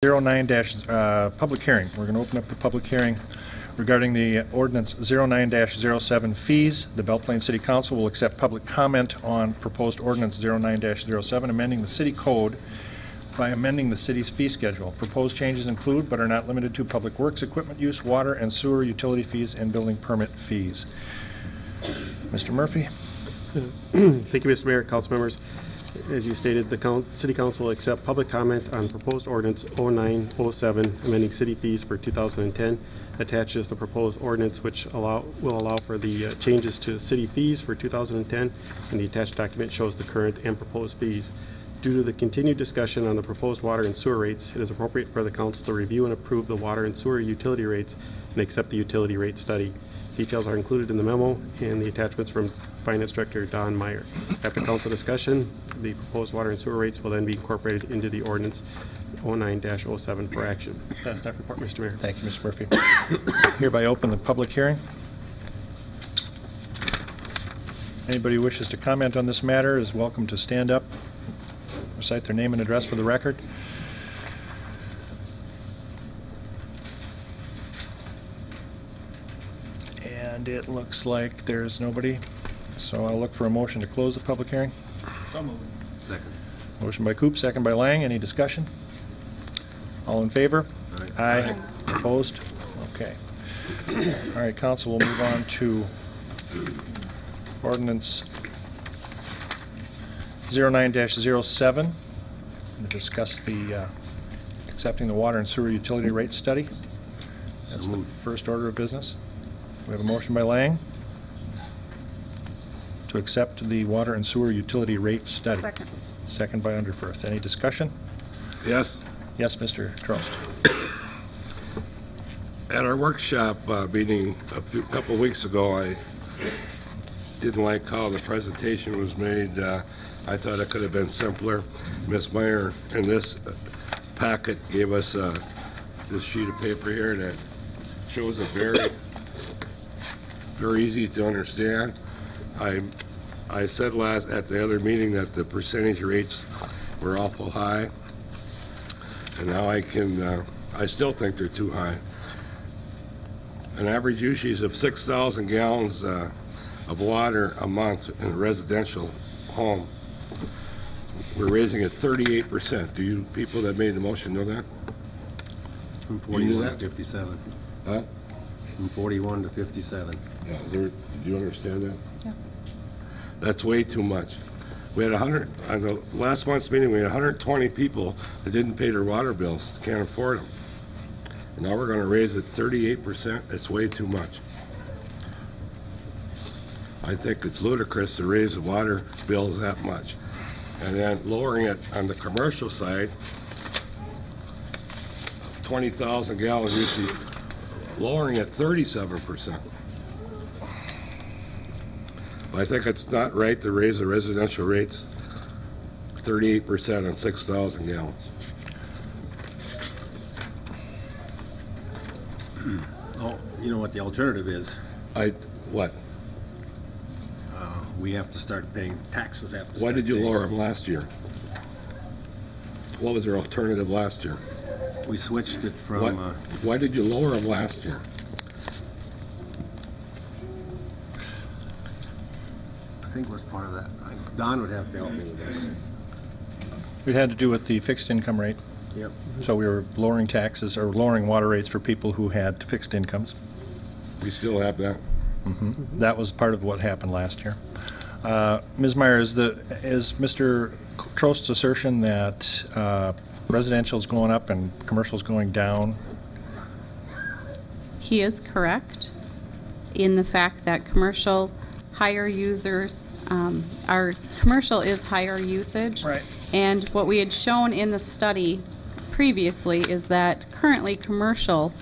Public hearing. We're going to open up the public hearing regarding the ordinance 09-07 fees. The Belle Plaine City Council will accept public comment on proposed ordinance 09-07, amending the city code by amending the city's fee schedule. Proposed changes include, but are not limited to, public works, equipment use, water and sewer utility fees, and building permit fees. Mr. Murphy. Thank you, Mr. Mayor, council members. As you stated, the City Council will accept public comment on proposed ordinance 09-07, amending city fees for 2010. Attaches the proposed ordinance, which will allow for the changes to city fees for 2010, and the attached document shows the current and proposed fees. Due to the continued discussion on the proposed water and sewer rates, it is appropriate for the council to review and approve the water and sewer utility rates and accept the utility rate study. Details are included in the memo and the attachments from Finance Director Don Meyer. After council discussion, the proposed water and sewer rates will then be incorporated into the ordinance 09-07 for action. That's staff report, Mr. Mayor. Thank you, Mr. Murphy. Hereby open the public hearing. Anybody who wishes to comment on this matter is welcome to stand up, recite their name and address for the record. And it looks like there's nobody, so I'll look for a motion to close the public hearing. So moved. Second. Motion by Coop, second by Lang. Any discussion? All in favor? Aye. Opposed? Okay. All right, council, we'll move on to ordinance 09-07 to discuss the accepting the water and sewer utility rate study. That's the first order of business. We have a motion by Lang to accept the water and sewer utility rate study. Second. Second by Underfirth. Any discussion? Yes. Yes, Mr. Trost. At our workshop meeting a couple of weeks ago, I didn't like how the presentation was made. I thought it could have been simpler. Ms. Meyer in this packet gave us this sheet of paper here that shows a very easy to understand. I said at the other meeting that the percentage rates were awful high, and now I still think they're too high. An average usage of 6,000 gallons of water a month in a residential home. We're raising it 38%. Do you people that made the motion know that? From 41 to 57. Huh? From 41 to 57. Yeah, do you understand that? Yeah. That's way too much. We had on the last month's meeting, we had 120 people that didn't pay their water bills, can't afford them. And now we're going to raise it 38%. It's way too much. I think it's ludicrous to raise the water bills that much. And then lowering it on the commercial side, 20,000 gallons usually, lowering it 37%. But I think it's not right to raise the residential rates 38% on 6,000 gallons. Oh, you know what the alternative is? What? We have to start paying taxes. Why did you lower them last year? What was their alternative last year? We switched it from... Why did you lower them last year? I think it was part of that. Don would have to help me with this. It had to do with the fixed income rate. Yep. So we were lowering taxes or lowering water rates for people who had fixed incomes. We still have that. Mm-hmm. That was part of what happened last year. Ms. Meyer, is Mr. Trost's assertion that residential is going up and commercial is going down? He is correct in the fact that commercial higher users, our commercial is higher usage. Right. And what we had shown in the study previously is that currently commercial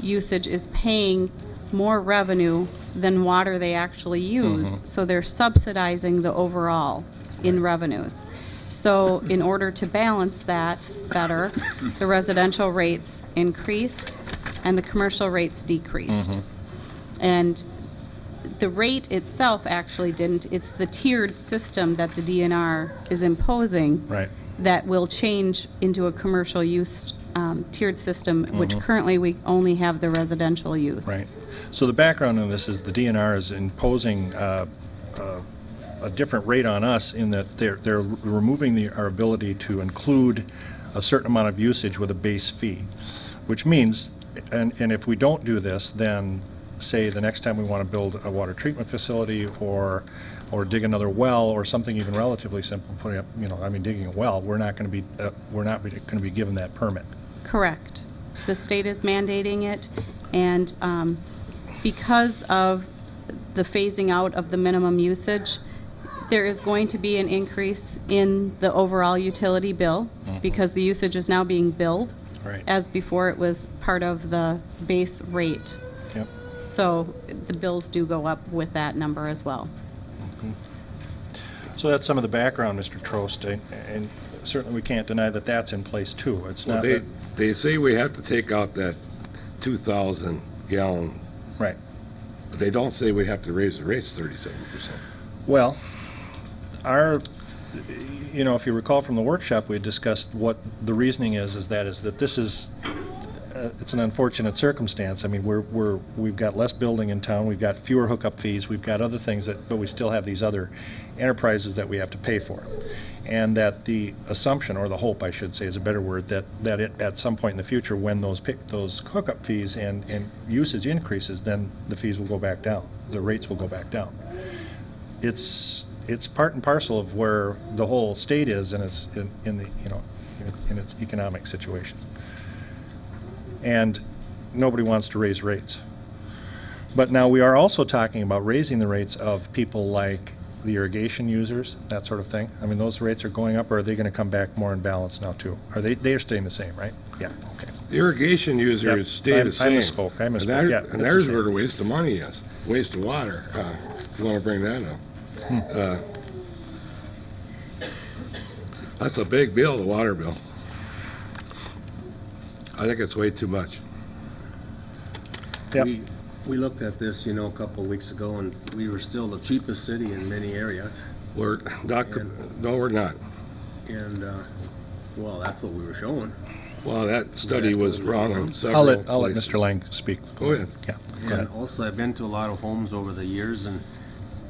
usage is paying more revenue than water they actually use. Mm-hmm. So they're subsidizing the overall in revenues. So in order to balance that better, the residential rates increased and the commercial rates decreased. Mm-hmm. And the rate itself actually didn't. It's the tiered system that the DNR is imposing right. that will change into a commercial use tiered system, which currently we only have the residential use. Right. So the background on this is the DNR is imposing a different rate on us in that they're removing our ability to include a certain amount of usage with a base fee, which means, and if we don't do this, then say the next time we want to build a water treatment facility or dig another well or something even relatively simple, putting up, digging a well, we're not going to be given that permit. Correct. The state is mandating it, and because of the phasing out of the minimum usage, there is going to be an increase in the overall utility bill because the usage is now being billed, Right. as before it was part of the base rate. Yep. So the bills do go up with that number as well. So that's some of the background, Mr. Trost, and certainly we can't deny that that's in place too. It's Well, not they, that, they say we have to take out that 2,000 gallon, right. but they don't say we have to raise the rates 37%. Well, if you recall from the workshop, we had discussed what the reasoning is that this is, it's an unfortunate circumstance. I mean, we've got less building in town, we've got fewer hookup fees, we've got other things but we still have these other enterprises that we have to pay for. And that the assumption, or the hope, I should say, is a better word, that at some point in the future, when those hookup fees and usage increases, then the fees will go back down, the rates will go back down. It's part and parcel of where the whole state is in its economic situation. And nobody wants to raise rates. But now we are also talking about raising the rates of people like the irrigation users, that sort of thing. I mean, those rates are going up, or are they going to come back more in balance now too? They're staying the same, right? Yeah, okay. The irrigation users Yep. stay the same. I misspoke, yeah. And there's where the waste of money is, waste of water, if you want to bring that up. That's a big bill, the water bill. I think it's way too much. Yep. We looked at this, a couple of weeks ago, and we were still the cheapest city in many areas. We're not, no, we're not. And, well, that's what we were showing. Well, that study was wrong on several I'll let places. Mr. Lang speak. Go ahead. Yeah, go ahead. And also, I've been to a lot of homes over the years, and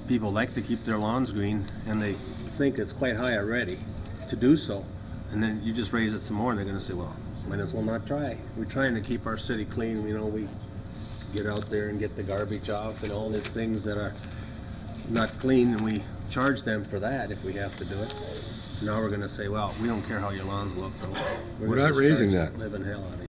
people like to keep their lawns green, and they think it's quite high already to do so. And then you just raise it some more, and they're gonna say, well, might as well not try. We're trying to keep our city clean, we get out there and get the garbage off and all these things that are not clean, and we charge them for that if we have to do it. Now we're gonna say, well, we don't care how your lawns look. We're gonna not just raising charge that. the living hell out of you.